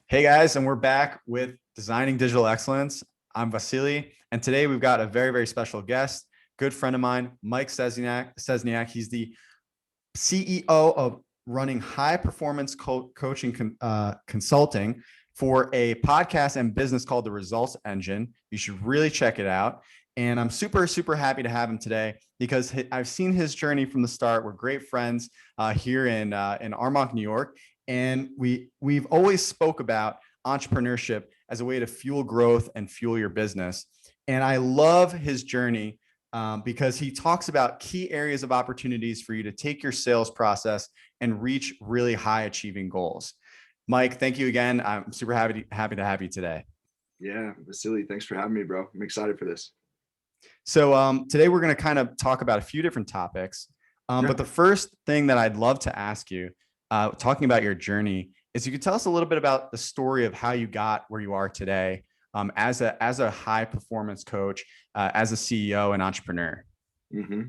Hey guys, and we're back with Designing Digital Excellence. I'm Vasily, and today we've got a very, very special guest, good friend of mine, Mike Szczesniak. He's the CEO of running high performance coaching consulting for a podcast and business called The Results Engine. You should really check it out. And I'm super, super happy to have him today because I've seen his journey from the start. We're great friends here in Armonk, New York. And we've always spoke about entrepreneurship as a way to fuel growth and fuel your business. And I love his journey because he talks about key areas of opportunities for you to take your sales process and reach really high achieving goals. Mike, thank you again. I'm super happy to have you today. Yeah, Vasily, thanks for having me, bro. I'm excited for this. So today we're going to kind of talk about a few different topics. But the first thing that I'd love to ask you, talking about your journey, is you could tell us a little bit about the story of how you got where you are today as a high performance coach, as a CEO and entrepreneur. Mm-hmm.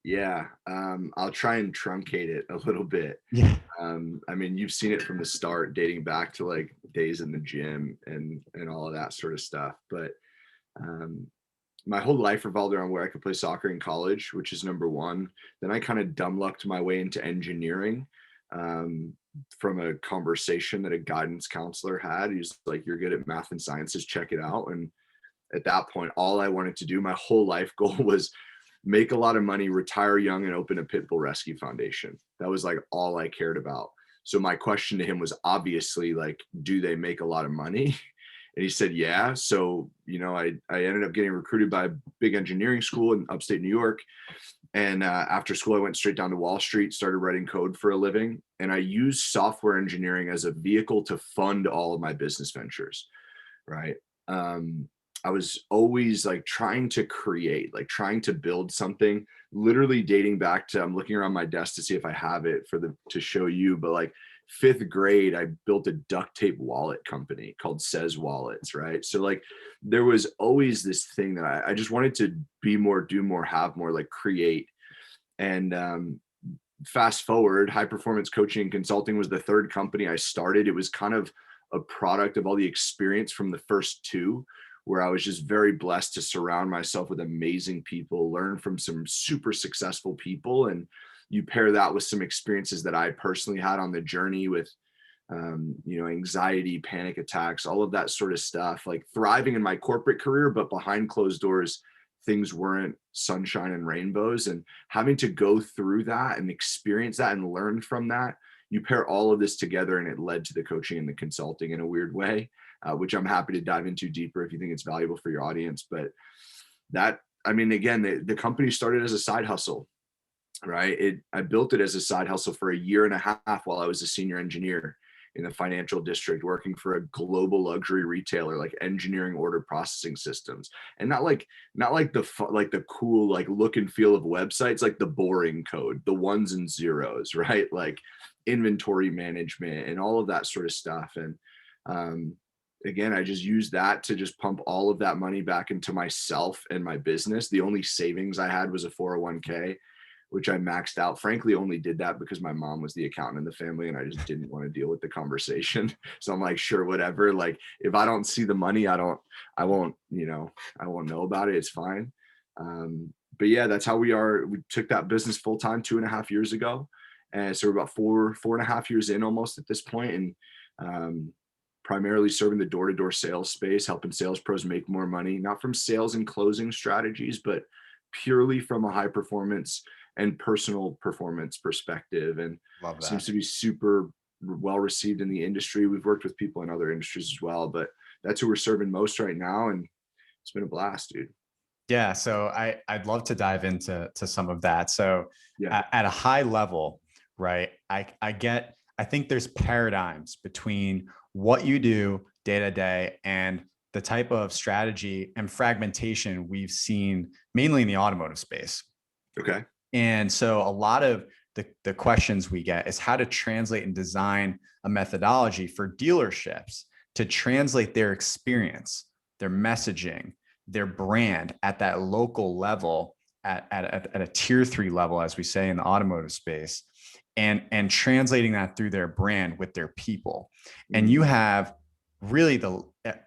Yeah, I'll try and truncate it a little bit. Yeah. I mean, you've seen it from the start, dating back to like days in the gym and all of that sort of stuff. But my whole life revolved around where I could play soccer in college, which is number one. Then I kind of dumb lucked my way into engineering from a conversation that a guidance counselor had. He's like, "You're good at math and sciences, check it out." And at that point, all I wanted to do, my whole life goal was make a lot of money, retire young, and open a pit bull rescue foundation. That was like all I cared about. So my question to him was obviously like, do they make a lot of money? And he said, yeah. So, I ended up getting recruited by a big engineering school in upstate New York. And after school, I went straight down to Wall Street, started writing code for a living. And I used software engineering as a vehicle to fund all of my business ventures, right? I was always like trying to create, like trying to build something, literally dating back to, I'm looking around my desk to see if I have it to show you, but like fifth grade, I built a duct tape wallet company called Says Wallets, right? So like there was always this thing that I just wanted to be more, do more, have more, like create. And fast forward, high performance coaching and consulting was the third company I started. It was kind of a product of all the experience from the first two, where I was just very blessed to surround myself with amazing people, learn from some super successful people. And you pair that with some experiences that I personally had on the journey with, anxiety, panic attacks, all of that sort of stuff, like thriving in my corporate career, but behind closed doors, things weren't sunshine and rainbows. And having to go through that and experience that and learn from that, you pair all of this together and it led to the coaching and the consulting in a weird way. Which I'm happy to dive into deeper if you think it's valuable for your audience. But again, the company started as a side hustle, right? I built it as a side hustle for a year and a half while I was a senior engineer in the financial district, working for a global luxury retailer, like engineering order processing systems, and not like the cool like look and feel of websites, like the boring code, the ones and zeros, right? Like inventory management and all of that sort of stuff. And again, I just used that to just pump all of that money back into myself and my business. The only savings I had was a 401k, which I maxed out. Frankly, only did that because my mom was the accountant in the family and I just didn't want to deal with the conversation. So I'm like, sure, whatever. Like if I don't see the money, I won't know about it. It's fine. But yeah, that's how we are. We took that business full time 2.5 years ago. And so we're about 4.5 years in almost at this point. And primarily serving the door-to-door sales space, helping sales pros make more money, not from sales and closing strategies, but purely from a high performance and personal performance perspective. And seems to be super well received in the industry. We've worked with people in other industries as well, but that's who we're serving most right now. And it's been a blast, dude. Yeah. So I'd love to dive into some of that. So Yeah. at a high level, right, I think there's paradigms between what you do day to day and the type of strategy and fragmentation we've seen mainly in the automotive space. Okay. And so a lot of the questions we get is how to translate and design a methodology for dealerships to translate their experience, their messaging, their brand at that local level, at a tier 3 level, as we say in the automotive space. and translating that through their brand with their people. And you Mhm. have really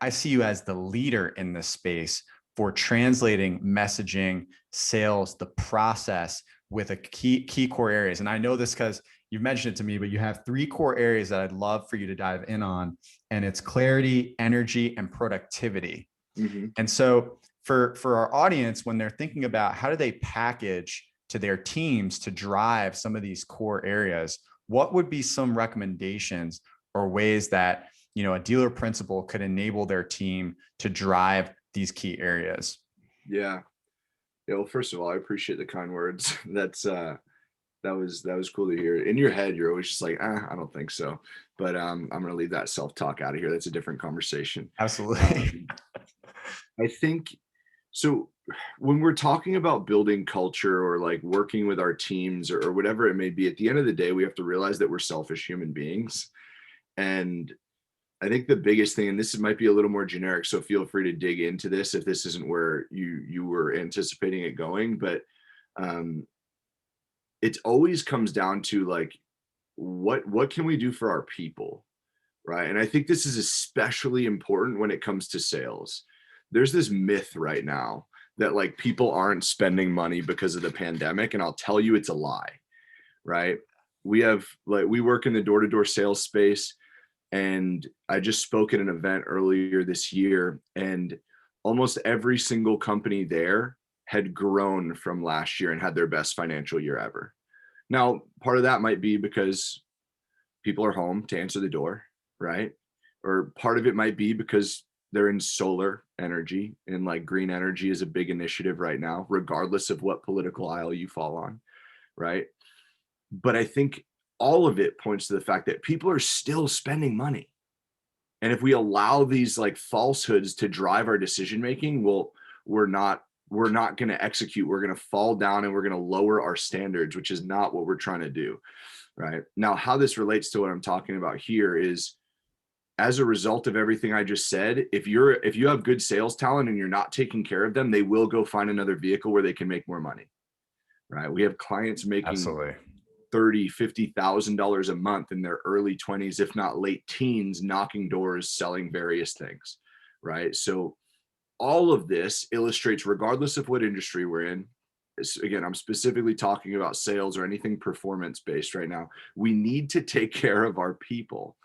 I see you as the leader in this space for translating messaging, sales, the process with a key core areas. And I know this because you've mentioned it to me, but you have 3 core areas that I'd love for you to dive in on. And it's clarity, energy, and productivity. Mhm. And so for our audience, when they're thinking about how do they package to their teams to drive some of these core areas, what would be some recommendations or ways that, a dealer principal could enable their team to drive these key areas? Yeah. Yeah. Well, first of all, I appreciate the kind words. That was cool to hear. In your head, you're always just like, I don't think so. But I'm gonna leave that self-talk out of here. That's a different conversation. Absolutely. Um, I think so. When we're talking about building culture or like working with our teams or whatever it may be, at the end of the day, we have to realize that we're selfish human beings. And I think the biggest thing, and this might be a little more generic, so feel free to dig into this if this isn't where you were anticipating it going, but um, it always comes down to like what can we do for our people, right? And I think this is especially important when it comes to sales. There's this myth right now that like people aren't spending money because of the pandemic, and I'll tell you it's a lie, right? We work in the door-to-door sales space, and I just spoke at an event earlier this year, and almost every single company there had grown from last year and had their best financial year ever. Now, part of that might be because people are home to answer the door, right? Or part of it might be because they're in solar energy, and like green energy is a big initiative right now, regardless of what political aisle you fall on, right? But I think all of it points to the fact that people are still spending money. And if we allow these like falsehoods to drive our decision making, well, we're not we're not going to execute. We're going to fall down and we're going to lower our standards, which is not what we're trying to do. Right now, how this relates to what I'm talking about here is, as a result of everything I just said, if you have good sales talent and you're not taking care of them, they will go find another vehicle where they can make more money. Right? We have clients making Absolutely. 30, $50,000 a month in their early 20s, if not late teens, knocking doors, selling various things. Right. So all of this illustrates, regardless of what industry we're in, again, I'm specifically talking about sales or anything performance based right now. We need to take care of our people.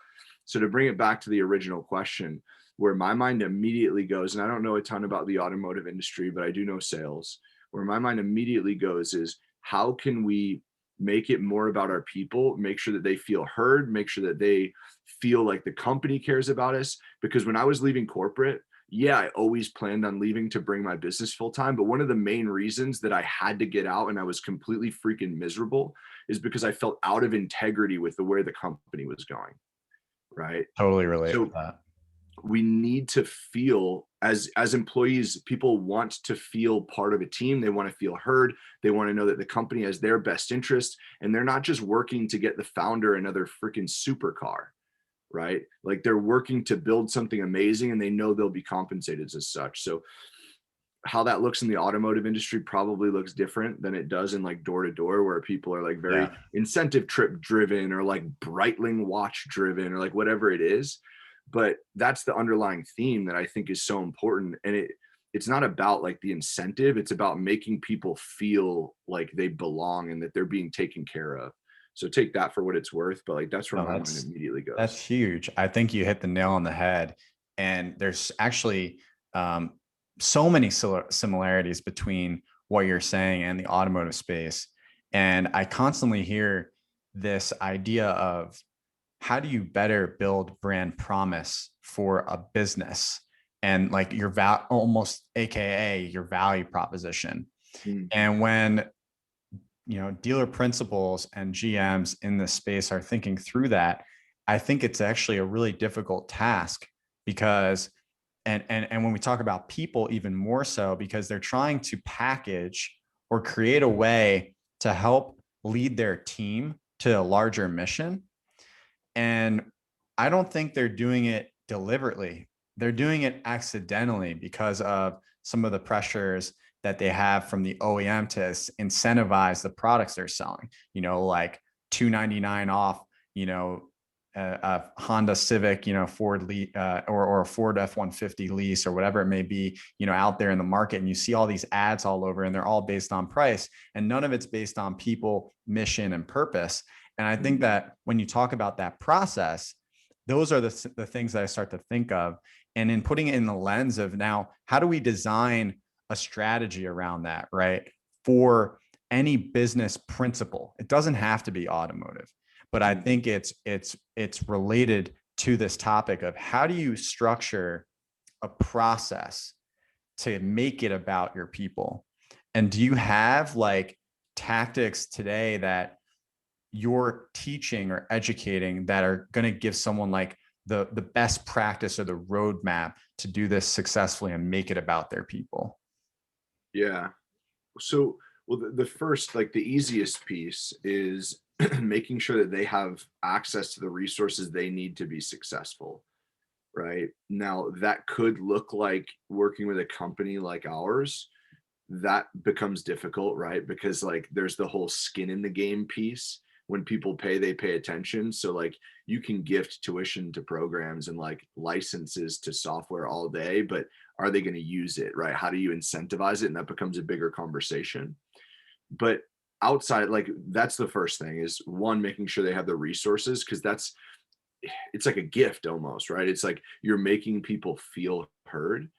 So to bring it back to the original question, where my mind immediately goes, and I don't know a ton about the automotive industry, but I do know sales, where my mind immediately goes is, how can we make it more about our people, make sure that they feel heard, make sure that they feel like the company cares about us? Because when I was leaving corporate, yeah, I always planned on leaving to bring my business full time. But one of the main reasons that I had to get out and I was completely freaking miserable is because I felt out of integrity with the way the company was going. Right. Totally relate with So that. we need to feel, as employees, people want to feel part of a team. They want to feel heard. They want to know that the company has their best interest, and they're not just working to get the founder another freaking supercar, right? Like they're working to build something amazing, and they know they'll be compensated as such. So how that looks in the automotive industry probably looks different than it does in like door to door, where people are like very Yeah. incentive trip driven or like Breitling watch driven or like whatever it is. But that's the underlying theme that I think is so important. And it's not about like the incentive, it's about making people feel like they belong and that they're being taken care of. So take that for what it's worth, but like that's where No, my mind immediately that's goes. huge. I think you hit the nail on the head. And there's actually um, so many similarities between what you're saying and the automotive space. And I constantly hear this idea of how do you better build brand promise for a business and like your almost AKA your value proposition. Mhm. And when dealer principals and GMs in this space are thinking through that, I think it's actually a really difficult task because and when we talk about people even more so, because they're trying to package or create a way to help lead their team to a larger mission. And I don't think they're doing it deliberately. They're doing it accidentally because of some of the pressures that they have from the OEM to incentivize the products they're selling, like $299 off, a Honda Civic, Ford or a Ford F-150 lease or whatever it may be, out there in the market. And you see all these ads all over, and they're all based on price, and none of it's based on people, mission, and purpose. And I think that when you talk about that process, those are the things that I start to think of. And in putting it in the lens of now, how do we design a strategy around that, right? For any business principle, it doesn't have to be automotive, but I think it's related to this topic of how do you structure a process to make it about your people? And do you have like tactics today that you're teaching or educating that are going to give someone like the best practice or the roadmap to do this successfully and make it about their people? Yeah. So, well, the first, like the easiest piece is making sure that they have access to the resources they need to be successful. Right now, that could look like working with a company like ours. That becomes difficult, right? Because like there's the whole skin in the game piece. When people pay, they pay attention. So like you can gift tuition to programs and like licenses to software all day, but are they going to use it, right? How do you incentivize it? And that becomes a bigger conversation. But outside, like that's the first thing is one, making sure they have the resources, because it's like a gift almost, right? It's like you're making people feel heard.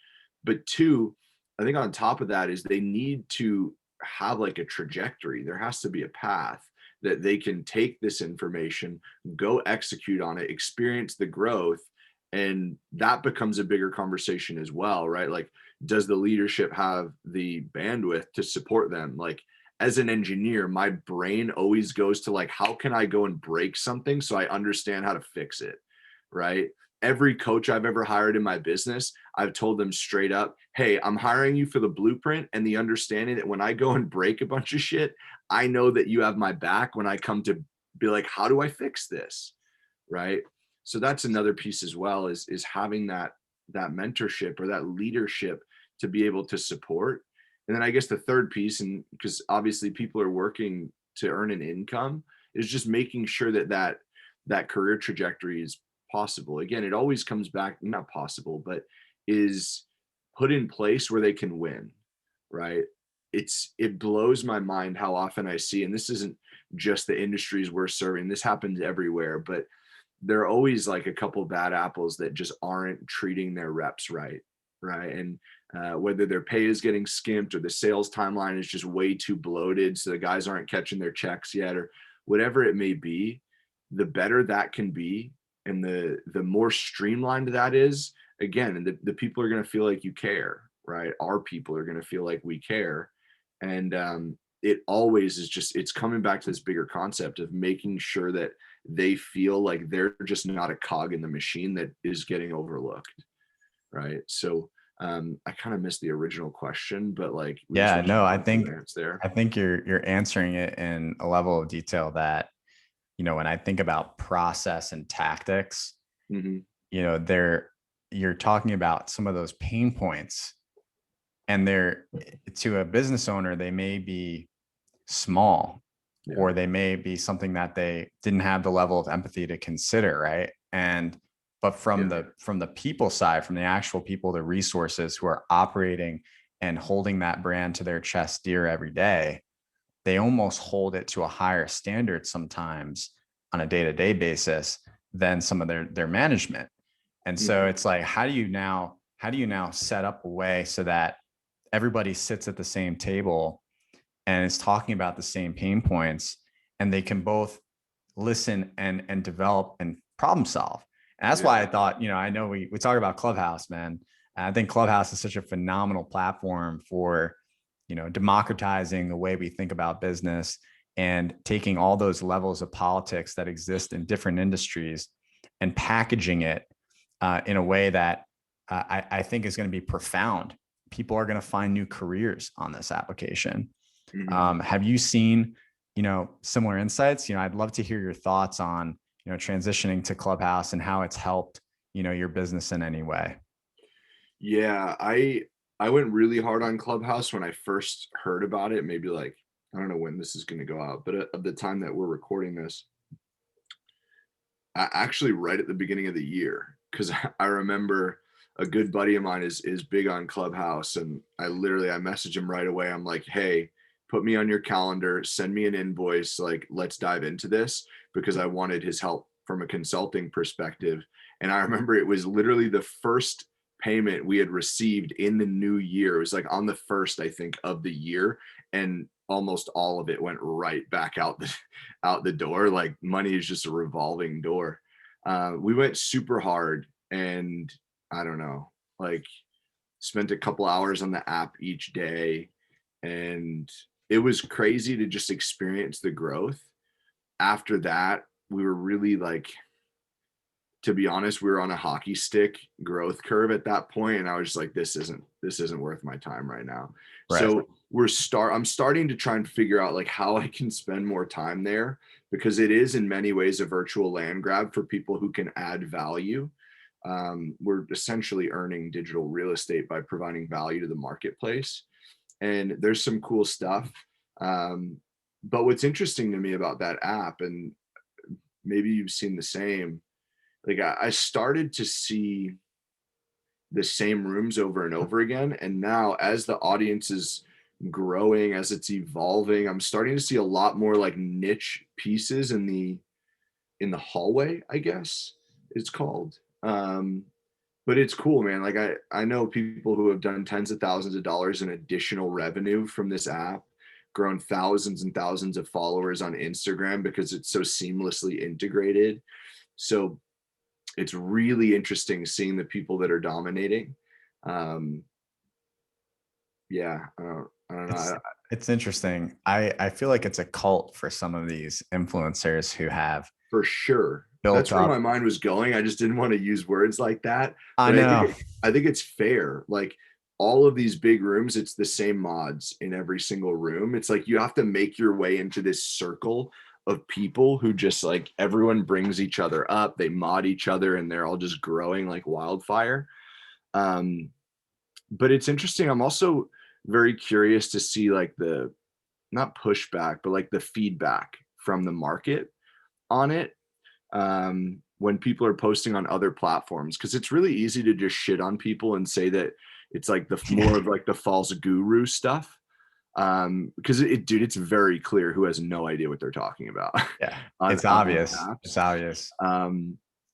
But two, I think on top of that is they need to have like a trajectory. There has to be a path that they can take this information, go execute on it, experience the growth. And that becomes a bigger conversation as well, right? Like, does the leadership have the bandwidth to support them? Like, as an engineer, my brain always goes to like, how can I go and break something so I understand how to fix it, right? Every coach I've ever hired in my business, I've told them straight up, hey, I'm hiring you for the blueprint and the understanding that when I go and break a bunch of shit, I know that you have my back when I come to be like, how do I fix this? Right. So that's another piece as well, is having that mentorship or that leadership to be able to support. And then I guess the third piece, and because obviously people are working to earn an income, is just making sure that career trajectory is possible. Again, it always comes back, not possible, but is put in place where they can win, right? It blows my mind how often I see, and this isn't just the industries we're serving, this happens everywhere, but there are always like a couple bad apples that just aren't treating their reps right, right? And whether their pay is getting skimped or the sales timeline is just way too bloated, so the guys aren't catching their checks yet, or whatever it may be, the better that can be, and the more streamlined that is, again, and the people are going to feel like you care, right? Our people are going to feel like we care, and it always is just, it's coming back to this bigger concept of making sure that they feel like they're just not a cog in the machine that is getting overlooked, right? So I kind of missed the original question, but like we just Yeah, want to no, there. I think you're answering it in a level of detail that, when I think about process and tactics, Hmm. they're you're talking about some of those pain points, and they're, to a business owner, they may be small, Yeah. or they may be something that they didn't have the level of empathy to consider, right? And but from Yeah. the people side, from the actual people, the resources who are operating and holding that brand to their chest dear every day, they almost hold it to a higher standard sometimes on a day-to-day basis than some of their management. And so Hmm. it's like, how do you now set up a way so that everybody sits at the same table and is talking about the same pain points, and they can both listen and develop and problem solve? And that's why Yeah. I thought, I know we talk about Clubhouse, man. And I think Clubhouse is such a phenomenal platform for, democratizing the way we think about business and taking all those levels of politics that exist in different industries and packaging it in a way that I think is going to be profound. People are going to find new careers on this application. Hmm. Have you seen, similar insights? I'd love to hear your thoughts on, transitioning to Clubhouse and how it's helped, your business in any way. Yeah, I went really hard on Clubhouse when I first heard about it, maybe like I don't know when this is going to go out, but at the time that we're recording this, actually right at the beginning of the year, because I remember a good buddy of mine is big on Clubhouse, and I message him right away. I'm like, hey, put me on your calendar, send me an invoice, like let's dive into this, because I wanted his help from a consulting perspective. And I remember it was literally the first payment we had received in the new year. It was like on the first, I think, of the year, and almost all of it went right back out the door. Like money is just a revolving door. We went super hard, and I don't know, like spent a couple hours on the app each day, and it was crazy to just experience the growth. After that, we were really like, to be honest, we were on a hockey stick growth curve at that point, and I was just like, this isn't worth my time right now. Right. So I'm starting to try and figure out like how I can spend more time there, because it is in many ways a virtual land grab for people who can add value. We're essentially earning digital real estate by providing value to the marketplace, and there's some cool stuff. But what's interesting to me about that app, and maybe you've seen the same, like I started to see the same rooms over and over again. And now as the audience is growing, as it's evolving, I'm starting to see a lot more like niche pieces in the hallway, I guess it's called. But it's cool, man. Like I know people who have done tens of thousands of dollars in additional revenue from this app, grown thousands and thousands of followers on Instagram because it's so seamlessly integrated. So it's really interesting seeing the people that are dominating. Um, yeah, I don't know. It's it's interesting. I feel like it's a cult for some of these influencers who have For sure. built That's where my up. mind was going. I just didn't want to use words like that. I But know. I think it's fair. Like all of these big rooms, it's the same mods in every single room. It's like you have to make your way into this circle of people who just like everyone brings each other up, they mod each other, and they're all just growing like wildfire. Um, but it's interesting. I'm also very curious to see like the not pushback, but like the feedback from the market on it, when people are posting on other platforms, because it's really easy to just shit on people and say that it's like the more of like the false guru stuff. Because dude, it's very clear who has no idea what they're talking about Yeah. on It's these obvious. apps. It's obvious.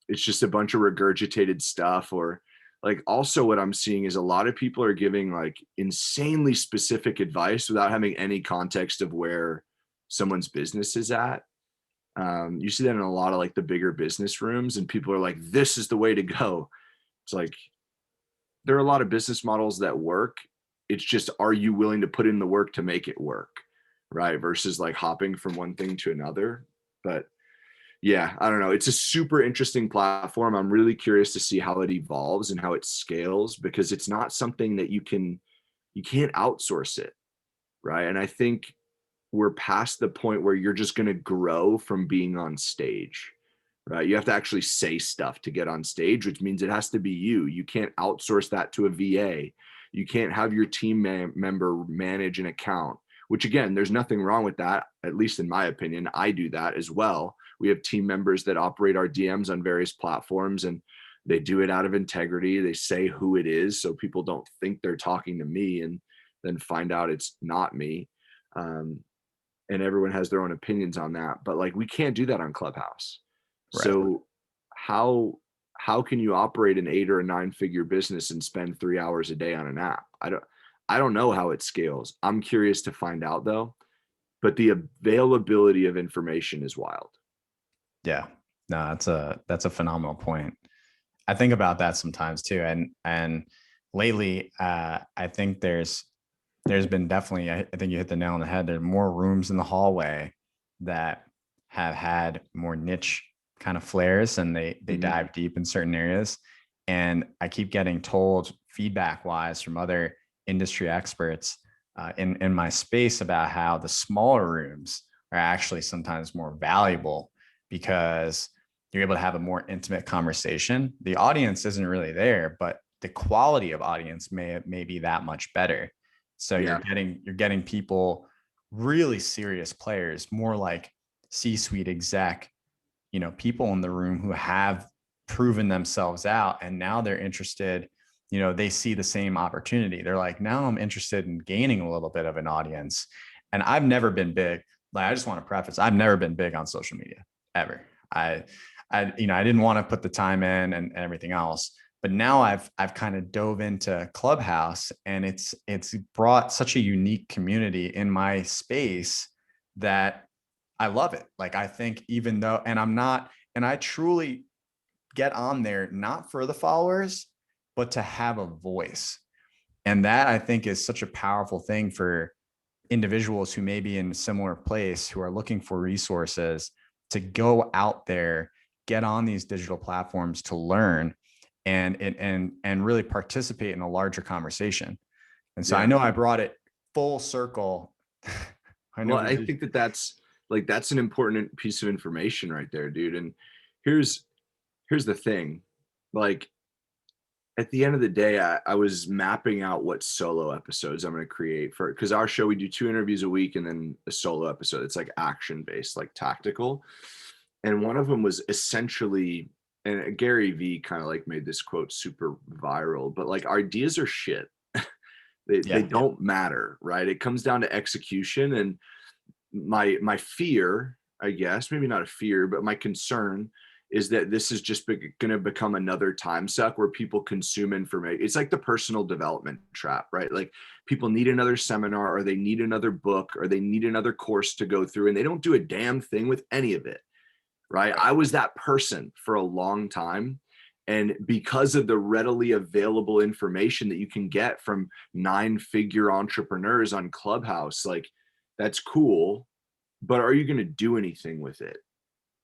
It's just a bunch of regurgitated stuff, or like also what I'm seeing is a lot of people are giving like insanely specific advice without having any context of where someone's business is at. You see that in a lot of like the bigger business rooms, and people are like, this is the way to go. It's like there are a lot of business models that work. It's just, are you willing to put in the work to make it work? Right. Versus like hopping from one thing to another. But yeah, I don't know. It's a super interesting platform. I'm really curious to see how it evolves and how it scales, because it's not something that you can't outsource it. Right. And I think we're past the point where you're just going to grow from being on stage, right? You have to actually say stuff to get on stage, which means it has to be you. You can't outsource that to a VA. You can't have your team member manage an account, which again, there's nothing wrong with that. At least in my opinion, I do that as well. We have team members that operate our DMs on various platforms, and they do it out of integrity. They say who it is so people don't think they're talking to me and then find out it's not me. Um, and everyone has their own opinions on that, but like we can't do that on Clubhouse. Right. So how can you operate an 8 or a 9 figure business and spend 3 hours a day on an app? I don't know how it scales. I'm curious to find out though, but the availability of information is wild. Yeah. No, that's a phenomenal point. I think about that sometimes too. And lately, I think there's been definitely, I think you hit the nail on the head. There's more rooms in the hallway that have had more niche kind of flares, and they Mhm. dive deep in certain areas. And I keep getting told feedback wise from other industry experts in my space about how the smaller rooms are actually sometimes more valuable because you're able to have a more intimate conversation. The audience isn't really there, but the quality of audience may be that much better. So Yeah. you're getting people really serious players, more like C-suite exec, people in the room who have proven themselves out, and now they're interested. They see the same opportunity. They're like, now I'm interested in gaining a little bit of an audience. And I've never been big. Like, I just want to preface, I've never been big on social media ever. I didn't want to put the time in and everything else. But now I've kind of dove into Clubhouse, and it's brought such a unique community in my space that I love it. Like, I think, even though, and I truly get on there not for the followers, but to have a voice. And that, I think, is such a powerful thing for individuals who may be in a similar place, who are looking for resources, to go out there, get on these digital platforms to learn and really participate in a larger conversation. And so I Yeah. know I brought it full circle. I know Well, we I did. think that's an important piece of information right there, dude. And here's the thing. Like, at the end of the day, I was mapping out what solo episodes I'm going to create for, because our show, we do 2 interviews a week and then a solo episode. It's like action based, like tactical. And one of them was essentially, and Gary Vee kind of like made this quote super viral, but like, our ideas are shit. They Yeah. don't matter, right? It comes down to execution. And my fear, I guess, maybe not a fear, but my concern is that this is just going to become another time suck where people consume information. It's like the personal development trap, right? Like, people need another seminar, or they need another book, or they need another course to go through, and they don't do a damn thing with any of it, right? Right. I was that person for a long time. And because of the readily available information that you can get from 9-figure entrepreneurs on Clubhouse, like, that's cool, but are you going to do anything with it?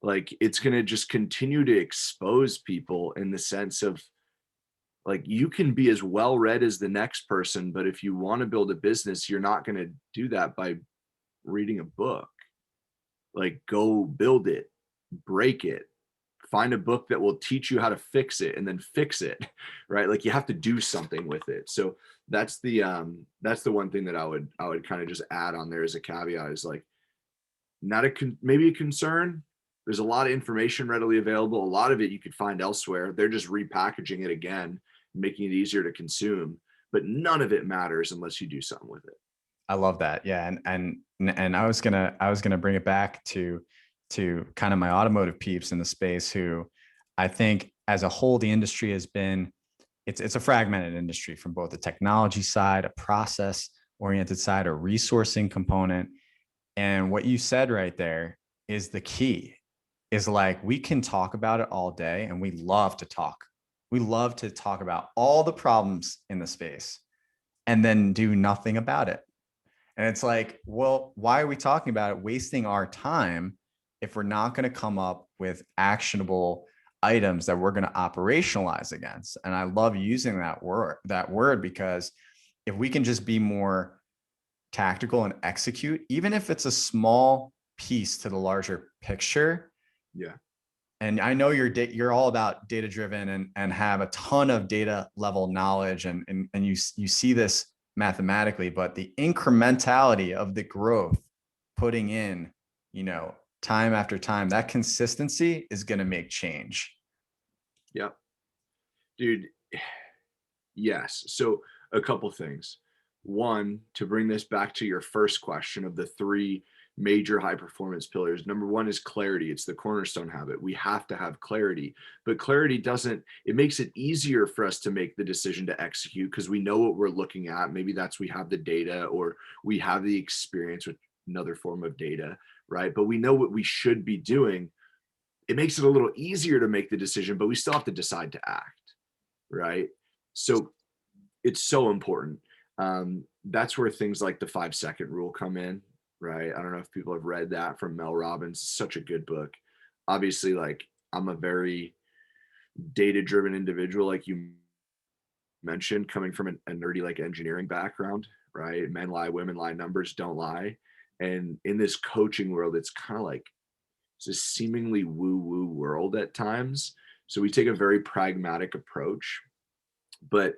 Like, it's going to just continue to expose people in the sense of, like, you can be as well read as the next person, but if you want to build a business, you're not going to do that by reading a book. Like, go build it, break it, find a book that will teach you how to fix it, and then fix it, right? Like, you have to do something with it. So that's the one thing that I would kind of just add on there as a caveat, is like, not maybe a concern. There's a lot of information readily available. A lot of it you could find elsewhere. They're just repackaging it again, making it easier to consume, but none of it matters unless you do something with it. I love that. Yeah. And I was gonna bring it back to kind of my automotive peeps in the space, who I think as a whole, the industry has been, it's a fragmented industry, from both the technology side, a process oriented side, a resourcing component. And what you said right there is the key, is like, we can talk about it all day, and we love to talk. We love to talk about all the problems in the space and then do nothing about it. And it's like, well, why are we talking about it, wasting our time, if we're not going to come up with actionable items that we're going to operationalize against? And I love using that word because if we can just be more tactical and execute, even if it's a small piece to the larger picture. Yeah. And I know you're all about data driven and have a ton of data level knowledge, and you see this mathematically, but the incrementality of the growth, putting in, time after time, that consistency is going to make change. Yep. Dude, yes. So, a couple things. One, to bring this back to your first question of the 3 major high performance pillars. Number 1 is clarity. It's the cornerstone habit. We have to have clarity, but clarity it makes it easier for us to make the decision to execute, because we know what we're looking at. Maybe we have the data, or we have the experience with another form of data, right? But we know what we should be doing. It makes it a little easier to make the decision, but we still have to decide to act, right? So, it's so important. That's where things like the 5-second rule come in, right? I don't know if people have read that from Mel Robbins. It's such a good book. Obviously, like, I'm a very data driven individual, like you mentioned, coming from a nerdy, like, engineering background, right? Men lie, women lie, numbers don't lie. And in this coaching world, it's kind of like, it's a seemingly woo woo world at times. So we take a very pragmatic approach, but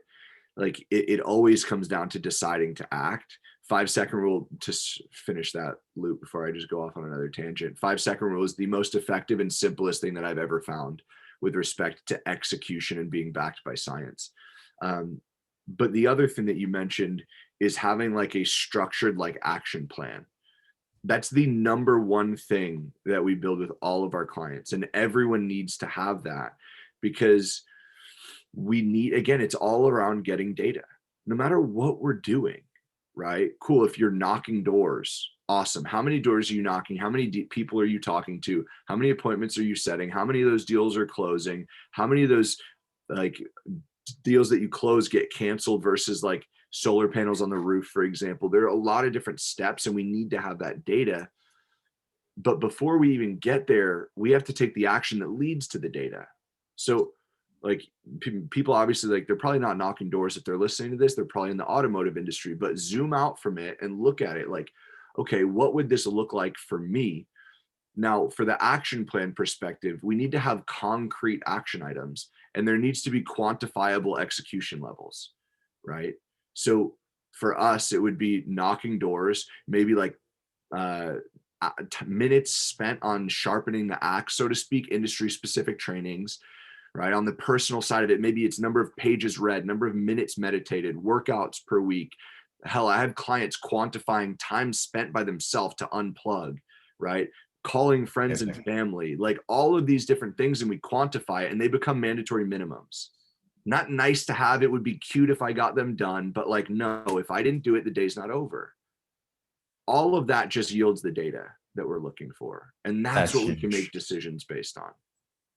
like, it always comes down to deciding to act. 5-second rule, to finish that loop before I just go off on another tangent. 5-second rule is the most effective and simplest thing that I've ever found with respect to execution and being backed by science. But the other thing that you mentioned is having like a structured like action plan. That's the number one thing that we build with all of our clients, and everyone needs to have that, because we need, again, it's all around getting data no matter what we're doing, right? Cool. If you're knocking doors, awesome. How many doors are you knocking? How many people are you talking to? How many appointments are you setting? How many of those deals are closing? How many of those like deals that you close get canceled versus like solar panels on the roof, for example? There are a lot of different steps, and we need to have that data. But before we even get there, we have to take the action that leads to the data. So like people obviously, like, they're probably not knocking doors if they're listening to this. They're probably in the automotive industry, but zoom out from it and look at it like, okay, what would this look like for me? Now, for the action plan perspective, we need to have concrete action items, and there needs to be quantifiable execution levels, right? So for us, it would be knocking doors, maybe like minutes spent on sharpening the axe, so to speak, industry specific trainings, right? On the personal side of it, maybe it's number of pages read, number of minutes meditated, workouts per week. Hell, I have clients quantifying time spent by themselves to unplug, right? Calling friends and family, like all of these different things, and we quantify it, and they become mandatory minimums. Not nice to have. It would be cute if I got them done, but like, no, if I didn't do it, the day's not over. All of that just yields the data that we're looking for. And that's what we can make decisions based on.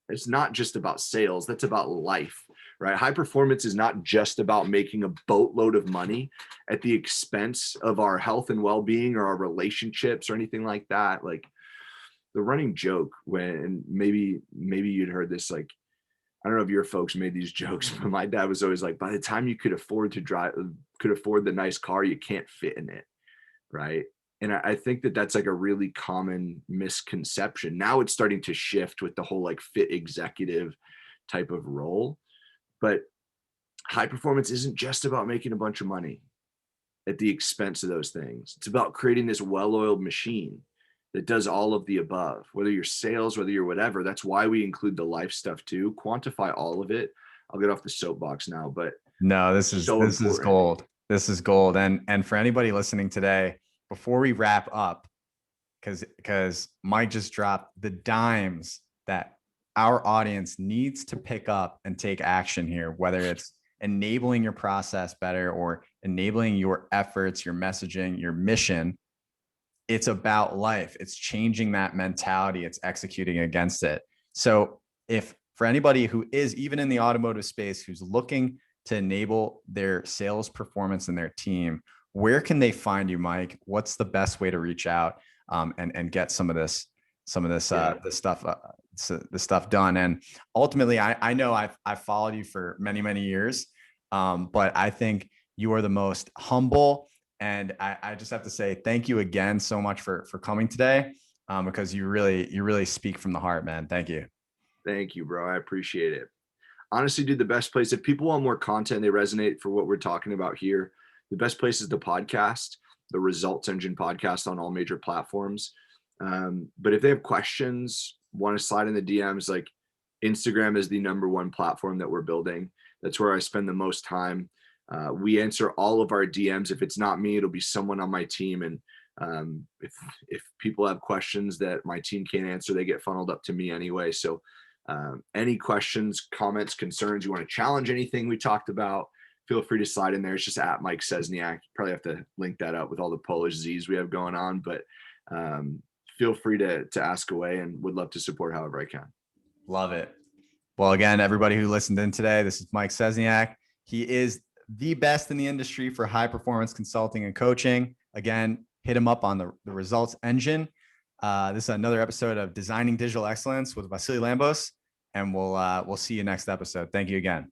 It's not just about sales. That's about life, right? High performance is not just about making a boatload of money at the expense of our health and well-being or our relationships or anything like that. Like the running joke, when maybe you'd heard this, like, I don't know if your folks made these jokes, but my dad was always like, by the time you could afford the nice car, you can't fit in it, right? And I think that that's like a really common misconception. Now it's starting to shift with the whole like fit executive type of role. But high performance isn't just about making a bunch of money at the expense of those things. It's about creating this well-oiled machine that does all of the above, whether you're sales, whether you're whatever. That's why we include the life stuff too. Quantify all of it. I'll get off the soapbox now, but no, this is gold. This is gold. And for anybody listening today, before we wrap up, because Mike just dropped the dimes that our audience needs to pick up and take action here, whether it's enabling your process better or enabling your efforts, your messaging, your mission. It's about life. It's changing that mentality. It's executing against it. So if for anybody who is even in the automotive space, who's looking to enable their sales performance and their team, where can they find you, Mike? What's the best way to reach out and get some of this stuff done? And ultimately, I know I've followed you for many, many years, but I think you are the most humble. And I just have to say thank you again so much for coming today, because you really speak from the heart, man. Thank you. Thank you, bro. I appreciate it. Honestly, dude, the best place, if people want more content, they resonate for what we're talking about here, the best place is the podcast, the Results Engine podcast on all major platforms. But if they have questions, want to slide in the DMs, like Instagram is the number one platform that we're building. That's where I spend the most time. We answer all of our DMs. If it's not me, it'll be someone on my team. And if people have questions that my team can't answer, they get funneled up to me anyway. So any questions, comments, concerns, you want to challenge anything we talked about, feel free to slide in there. It's just at Mike Szczesniak. Probably have to link that up with all the Polish Z's we have going on, but feel free to ask away, and would love to support however I can. Love it. Well, again, everybody who listened in today, this is Mike Szczesniak. He is the best in the industry for high performance consulting and coaching. Again, hit him up on the Results Engine. This is another episode of Designing Digital Excellence with Vasily Lambos, and we'll see you next episode. Thank you again.